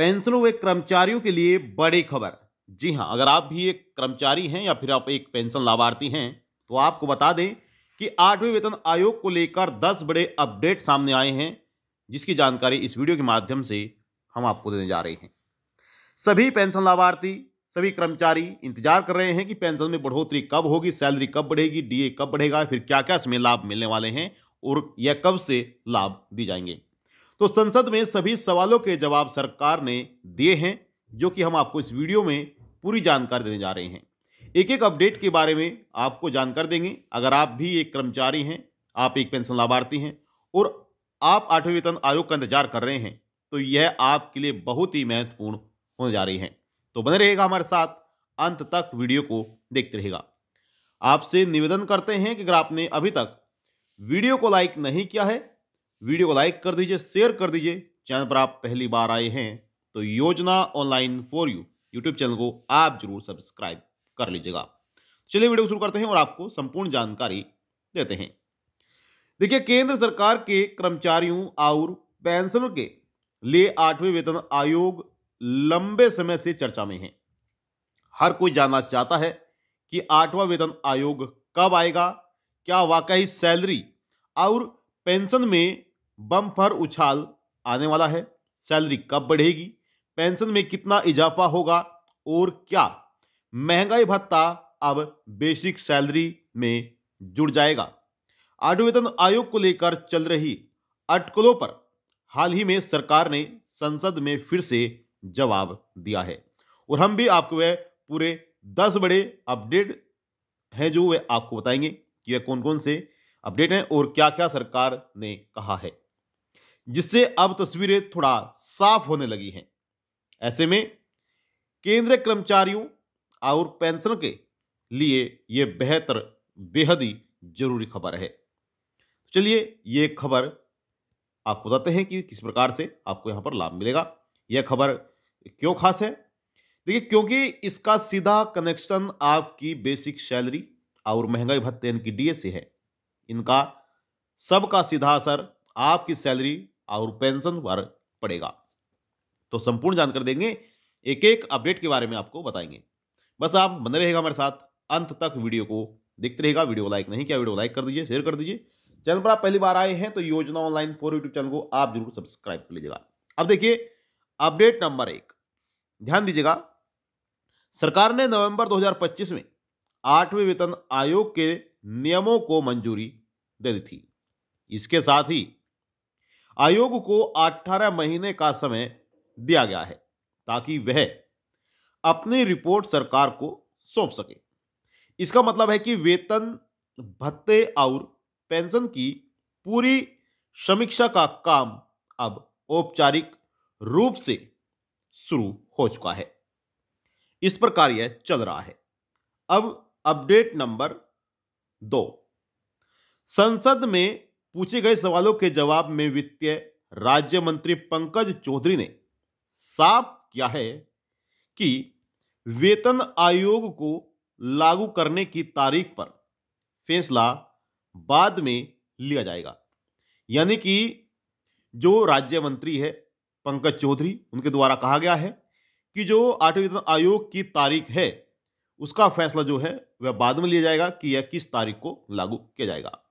पेंशनरों व कर्मचारियों के लिए बड़ी खबर। जी हां, अगर आप भी एक कर्मचारी हैं या फिर आप एक पेंशन लाभार्थी हैं, तो आपको बता दें कि 8वें वेतन आयोग को लेकर 10 बड़े अपडेट सामने आए हैं, जिसकी जानकारी इस वीडियो के माध्यम से हम आपको देने जा रहे हैं। सभी पेंशन लाभार्थी, सभी कर्मचारी इंतजार कर रहे हैं कि पेंशन में बढ़ोतरी कब होगी, सैलरी कब बढ़ेगी, डीए कब बढ़ेगा, फिर क्या-क्या इसमें लाभ मिलने वाले हैं और यह कब से लाभ दिए जाएंगे। तो संसद में सभी सवालों के जवाब सरकार ने दिए हैं, जो कि हम आपको इस वीडियो में पूरी जानकारी देने जा रहे हैं। एक-एक अपडेट के बारे में आपको जानकारी देंगे। अगर आप भी एक कर्मचारी हैं, आप एक पेंशन लाभार्थी हैं और आप 8वें वेतन आयोग का इंतजार कर रहे हैं, तो यह आपके लिए बहुत ही महत्वपूर्ण होने जा रही है। तो बने रहेगा हमारे साथ, अंत तक वीडियो को देखते रहेगा। आपसे निवेदन करते हैं कि अगर आपने अभी तक वीडियो को लाइक नहीं किया है, वीडियो को लाइक कर दीजिए, शेयर कर दीजिए। चैनल पर आप पहली बार आए हैं तो योजना online for you YouTube channel को आप जरूर सब्सक्राइब कर लीजिएगा। चलिए वीडियो शुरू करते हैं और आपको संपूर्ण जानकारी देते हैं। देखिए, केंद्र सरकार के कर्मचारियों और पेंशनर के लिए 8वें वेतन आयोग लंबे समय से चर्चा में है। हर कोई जानना चाहता है कि 8वां वेतन आयोग कब आएगा, क्या वाकई सैलरी और पेंशन में बम्पर उछाल आने वाला है, सैलरी कब बढ़ेगी, पेंशन में कितना इजाफा होगा और क्या महंगाई भत्ता अब बेसिक सैलरी में जुड़ जाएगा। 8वें वेतन आयोग को लेकर चल रही अटकलों पर हाल ही में सरकार ने संसद में फिर से जवाब दिया है और हम भी आपको वह पूरे 10 बड़े अपडेट हैं जो वे आपको बताएंगे कि वह कौन कौन से अपडेट हैं और क्या क्या सरकार ने कहा है, जिससे अब तस्वीरें थोड़ा साफ होने लगी हैं। ऐसे में केंद्रीय कर्मचारियों और पेंशन के लिए यह बेहद ही जरूरी खबर है। चलिए ये खबर आपको बताते हैं कि किस प्रकार से आपको यहां पर लाभ मिलेगा। यह खबर क्यों खास है? देखिए, क्योंकि इसका सीधा कनेक्शन आपकी बेसिक सैलरी और महंगाई भत्ते यानी कि डीए से है। इनका सबका सीधा असर आपकी सैलरी और पेंशन पर पड़ेगा। तो संपूर्ण जानकारी देंगे, एक एक अपडेट के बारे में आपको बताएंगे। बस आप बने रहेगा हमारे साथ, अंत तक वीडियो को देखते रहेगा। वीडियो को लाइक नहीं किया, वीडियो को लाइक कर दीजिए, शेयर कर दीजिए। चैनल पर आप पहली बार आए हैं तो योजना ऑनलाइन फॉर यूट्यूब चैनल को आप जरूर सब्सक्राइब कर लीजिएगा। अब देखिए अपडेट नंबर 1, ध्यान दीजिएगा। सरकार ने नवंबर 2025 में 8वें वेतन आयोग के नियमों को मंजूरी दे दी थी। इसके साथ ही आयोग को 18 महीने का समय दिया गया है ताकि वह अपनी रिपोर्ट सरकार को सौंप सके। इसका मतलब है कि वेतन, भत्ते और पेंशन की पूरी समीक्षा का काम अब औपचारिक रूप से शुरू हो चुका है। इस प्रकार यह चल रहा है। अब अपडेट नंबर 2, संसद में पूछे गए सवालों के जवाब में वित्तीय राज्य मंत्री पंकज चौधरी ने साफ किया है कि वेतन आयोग को लागू करने की तारीख पर फैसला बाद में लिया जाएगा। यानी कि जो राज्य मंत्री है पंकज चौधरी, उनके द्वारा कहा गया है कि जो 8वें वेतन आयोग की तारीख है उसका फैसला जो है वह बाद में लिया जाएगा कि यह किस तारीख को लागू किया जाएगा।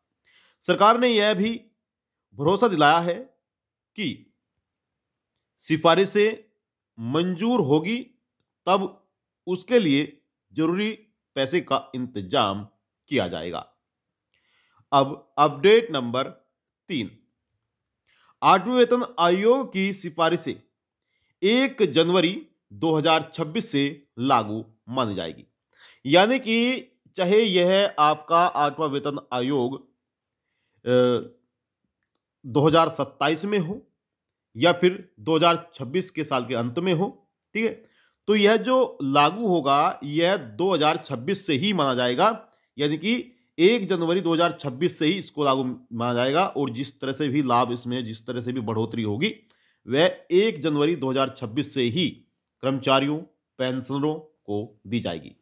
सरकार ने यह भी भरोसा दिलाया है कि सिफारिशें मंजूर होगी तब उसके लिए जरूरी पैसे का इंतजाम किया जाएगा। अब अपडेट नंबर 3, 8वें वेतन आयोग की सिफारिशें 1 जनवरी 2026 से लागू मानी जाएगी। यानी कि चाहे यह आपका 8वां वेतन आयोग 2027 में हो या फिर 2026 के साल के अंत में हो, ठीक है, तो यह जो लागू होगा यह 2026 से ही माना जाएगा। यानी कि 1 जनवरी 2026 से ही इसको लागू माना जाएगा और जिस तरह से भी लाभ इसमें, जिस तरह से भी बढ़ोतरी होगी वह 1 जनवरी 2026 से ही कर्मचारियों, पेंशनरों को दी जाएगी।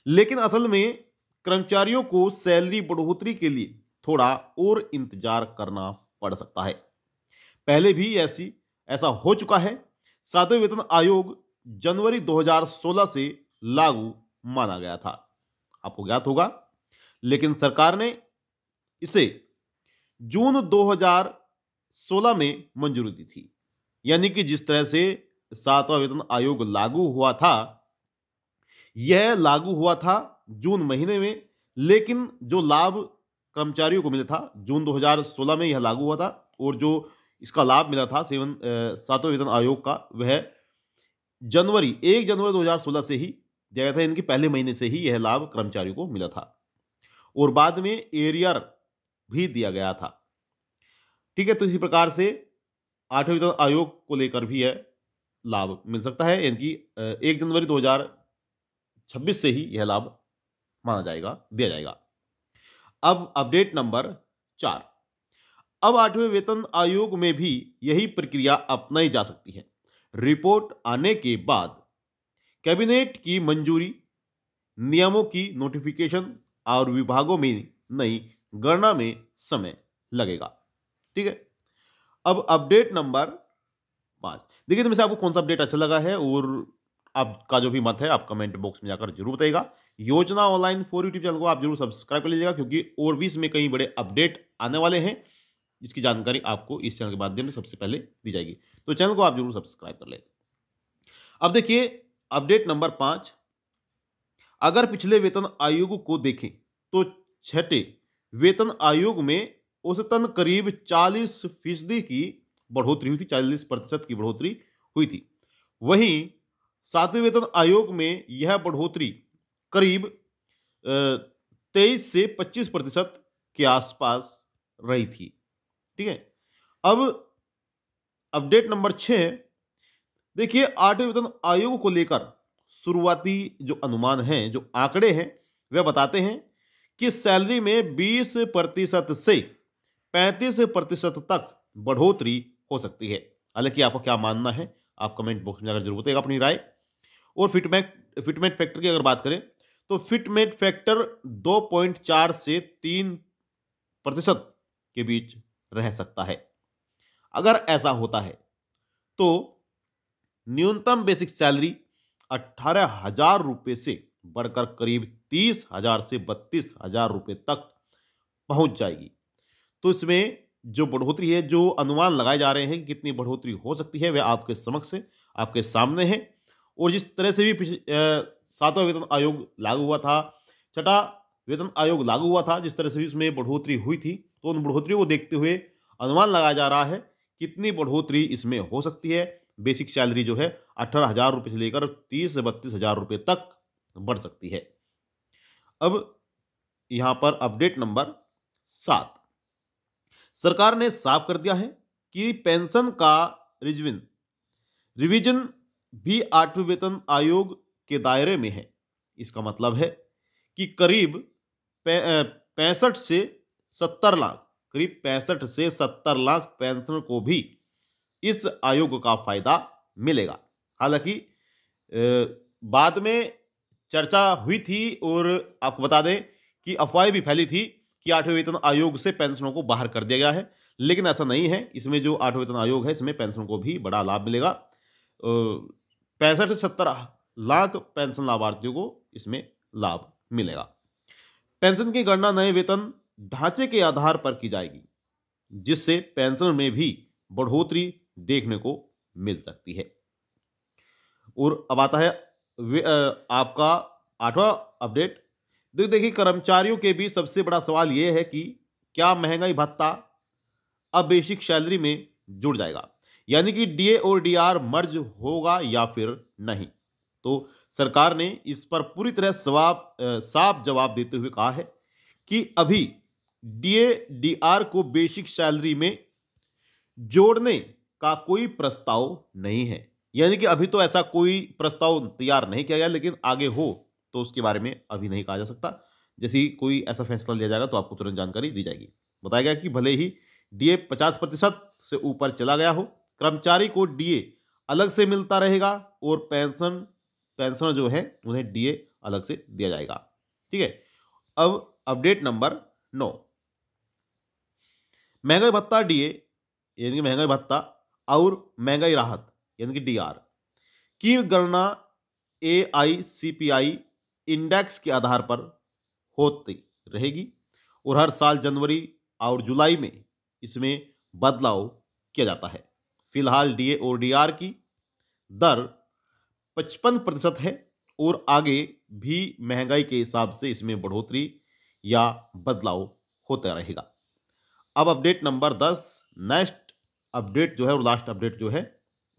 लेकिन असल में कर्मचारियों को सैलरी बढ़ोतरी के लिए थोड़ा और इंतजार करना पड़ सकता है। पहले भी ऐसा हो चुका है। सातवें वेतन आयोग जनवरी 2016 से लागू माना गया था, आपको ज्ञात होगा। लेकिन सरकार ने इसे जून 2016 में मंजूरी दी थी। यानी कि जिस तरह से सातवां वेतन आयोग लागू हुआ था, यह लागू हुआ था जून महीने में, लेकिन जो लाभ कर्मचारियों को मिला था जून 2016 में यह लागू हुआ था, और जो इसका लाभ मिला था सातवें वेतन आयोग का, वह 1 जनवरी 2016 से ही दिया गया था। इनके पहले महीने से ही यह लाभ कर्मचारियों को मिला था, और बाद में एरियर भी दिया गया था। ठीक है, तो इसी प्रकार से आठवें वेतन आयोग को लेकर भी यह लाभ मिल सकता है। इनकी 1 जनवरी 2026 से ही यह लाभ माना जाएगा, दिया जाएगा। अब अपडेट नंबर 4। अब आठवें वेतन आयोग में भी यही प्रक्रिया अपनाई जा सकती है। रिपोर्ट आने के बाद कैबिनेट की मंजूरी, नियमों की नोटिफिकेशन और विभागों में नई गणना में समय लगेगा। ठीक है, अब अपडेट नंबर 5। देखिए, तो में से आपको कौन सा अपडेट अच्छा लगा है, और आपका जो भी मत है आप कमेंट बॉक्स में जाकर जरूर बताइएगा। योजना ऑनलाइन फॉर यूट्यूब चैनल को आप जरूर सब्सक्राइब कर लीजिएगा, क्योंकि और भी इसमें कई बड़े अपडेट आने वाले हैं, जिसकी जानकारी आपको इस चैनल के माध्यम से सबसे पहले दी जाएगी। तो चैनल को आप जरूर सब्सक्राइब कर लें। अब देखिए अपडेट नंबर 5। अगर पिछले वेतन आयोग को देखें तो छठे वेतन आयोग में औसतन करीब 40% की बढ़ोतरी हुई थी, 40% की बढ़ोतरी हुई थी। वहीं सातवें वेतन आयोग में यह बढ़ोतरी करीब 23 से 25% के आसपास रही थी। ठीक है, अब अपडेट नंबर 6। देखिए, आठवें वेतन आयोग को लेकर शुरुआती जो अनुमान हैं, जो आंकड़े हैं, वे बताते हैं कि सैलरी में 20% से 35% तक बढ़ोतरी हो सकती है। हालांकि आपको क्या मानना है, आप कमेंट बॉक्स में जाकर जरूर बताइएगा अपनी राय। और फिटमेट फैक्टर की अगर बात करें तो फिटमेट फैक्टर 2.4 से 3% के बीच रह सकता है। अगर ऐसा होता है तो न्यूनतम बेसिक सैलरी 18,000 रुपए से बढ़कर करीब 30,000 से 32,000 रुपए तक पहुंच जाएगी। तो इसमें जो बढ़ोतरी है, जो अनुमान लगाए जा रहे हैं कि कितनी बढ़ोतरी हो सकती है, वह आपके समक्ष है, आपके सामने है। और जिस तरह से भी सातवां वेतन आयोग लागू हुआ था, छठा वेतन आयोग लागू हुआ था, जिस तरह से भी उसमें बढ़ोतरी हुई थी, तो उन बढ़ोतरी को देखते हुए अनुमान लगाया जा रहा है कितनी बढ़ोतरी इसमें हो सकती है। बेसिक सैलरी जो है 18,000 रुपए से लेकर 30 से 32,000 रुपए तक बढ़ सकती है। अब यहां पर अपडेट नंबर 7। सरकार ने साफ कर दिया है कि पेंशन का रिवीजन भी आठवें वेतन आयोग के दायरे में है। इसका मतलब है कि करीब 65 से 70 लाख, करीब 65 से 70 लाख पेंशनर को भी इस आयोग का फायदा मिलेगा। हालांकि बाद में चर्चा हुई थी, और आपको बता दें कि अफवाहें भी फैली थी कि आठवें वेतन आयोग से पेंशनों को बाहर कर दिया गया है, लेकिन ऐसा नहीं है। इसमें जो आठवें वेतन आयोग है, इसमें पेंशन को भी बड़ा लाभ मिलेगा। 65 से 70 लाख पेंशन लाभार्थियों को इसमें लाभ मिलेगा। पेंशन की गणना नए वेतन ढांचे के आधार पर की जाएगी, जिससे पेंशन में भी बढ़ोतरी देखने को मिल सकती है। और अब आता है आपका 8वां अपडेट। देखिए, कर्मचारियों के बीच सबसे बड़ा सवाल यह है कि क्या महंगाई भत्ता अब बेसिक सैलरी में जुड़ जाएगा, यानी कि डीए और डीआर मर्ज होगा या फिर नहीं। तो सरकार ने इस पर पूरी तरह साफ जवाब देते हुए कहा है कि अभी डीए डीआर को बेसिक सैलरी में जोड़ने का कोई प्रस्ताव नहीं है। यानी कि अभी तो ऐसा कोई प्रस्ताव तैयार नहीं किया गया, लेकिन आगे हो तो उसके बारे में अभी नहीं कहा जा सकता। जैसे ही कोई ऐसा फैसला लिया जाएगा तो आपको तुरंत जानकारी दी जाएगी। बताया गया कि भले ही डीए 50% से ऊपर चला गया हो, कर्मचारी को डीए अलग से मिलता रहेगा, और पेंशनर जो है उन्हें डीए अलग से दिया जाएगा। ठीक है, अब अपडेट नंबर 9। महंगाई भत्ता डीए, यानी कि महंगाई भत्ता और महंगाई राहत, यानी कि डीआर की गणना AICPI इंडेक्स के आधार पर होती रहेगी और हर साल जनवरी और जुलाई में इसमें बदलाव किया जाता है। फिलहाल डीए और डीआर की दर 55% है और आगे भी महंगाई के हिसाब से इसमें बढ़ोतरी या बदलाव होता रहेगा। अब अपडेट नंबर 10, नेक्स्ट अपडेट जो है और लास्ट अपडेट जो है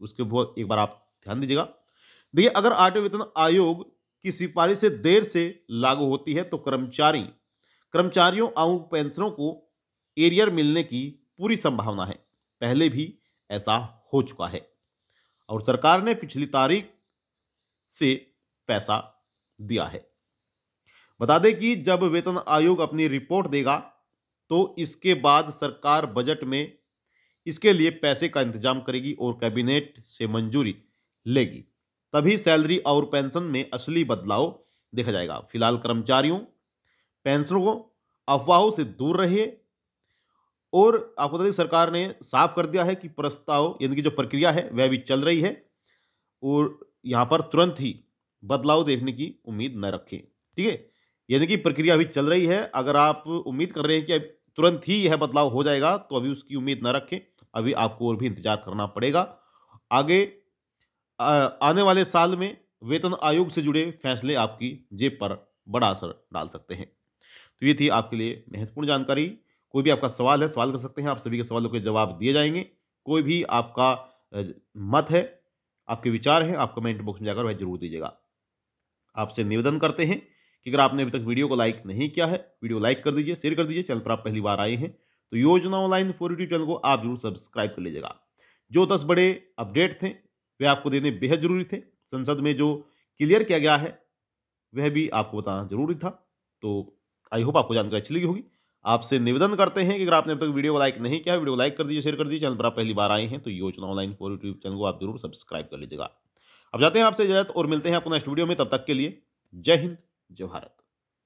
उसके बहुत एक बार आप ध्यान दीजिएगा। देखिए, अगर आठवें वेतन आयोग की सिफारिश से देर से लागू होती है तो कर्मचारियों और पेंशनरों को एरियर मिलने की पूरी संभावना है। पहले भी ऐसा हो चुका है और सरकार ने पिछली तारीख से पैसा दिया है। बता दें कि जब वेतन आयोग अपनी रिपोर्ट देगा तो इसके बाद सरकार बजट में इसके लिए पैसे का इंतजाम करेगी और कैबिनेट से मंजूरी लेगी, तभी सैलरी और पेंशन में असली बदलाव देखा जाएगा। फिलहाल कर्मचारियों पेंशनरों को अफवाहों से दूर रहिए और आपको बता दें सरकार ने साफ कर दिया है कि प्रस्ताव यानी कि जो प्रक्रिया है वह भी चल रही है और यहां पर तुरंत ही बदलाव देखने की उम्मीद न रखें। ठीक है, यानी कि प्रक्रिया अभी चल रही है। अगर आप उम्मीद कर रहे हैं कि तुरंत ही यह बदलाव हो जाएगा तो अभी उसकी उम्मीद न रखें, अभी आपको और भी इंतजार करना पड़ेगा। आगे आने वाले साल में वेतन आयोग से जुड़े फैसले आपकी जेब पर बड़ा असर डाल सकते हैं। तो ये थी आपके लिए महत्वपूर्ण जानकारी। कोई भी आपका सवाल है, सवाल कर सकते हैं, आप सभी के सवालों के जवाब दिए जाएंगे। कोई भी आपका मत है, आपके विचार हैं, आप कमेंट बॉक्स में जाकर वह जरूर दीजिएगा। आपसे निवेदन करते हैं कि अगर आपने अभी तक वीडियो को लाइक नहीं किया है, वीडियो लाइक कर दीजिए, शेयर कर दीजिए। चैनल पर आप पहली बार आए हैं तो योजना ऑनलाइन फॉर यूट्यूब चैनल को आप जरूर सब्सक्राइब कर लीजिएगा। जो 10 बड़े अपडेट थे वे आपको देने बेहद जरूरी थे। संसद में जो क्लियर किया गया है वह भी आपको बताना जरूरी था। तो आई होप आपको जानकारी अच्छी लगी होगी। आपसे निवेदन करते हैं कि अगर आपने अब तक वीडियो को लाइक नहीं किया, वीडियो को लाइक कर दीजिए, शेयर कर दीजिए। चैनल पर आप पहली बार आए हैं तो योजना ऑनलाइन फॉर यूट्यूब चैनल को आप जरूर सब्सक्राइब कर लीजिएगा। अब जाते हैं आपसे इजाजत और मिलते हैं आपको नेक्स्ट वीडियो में। तब तक के लिए जय हिंद, जय भारत।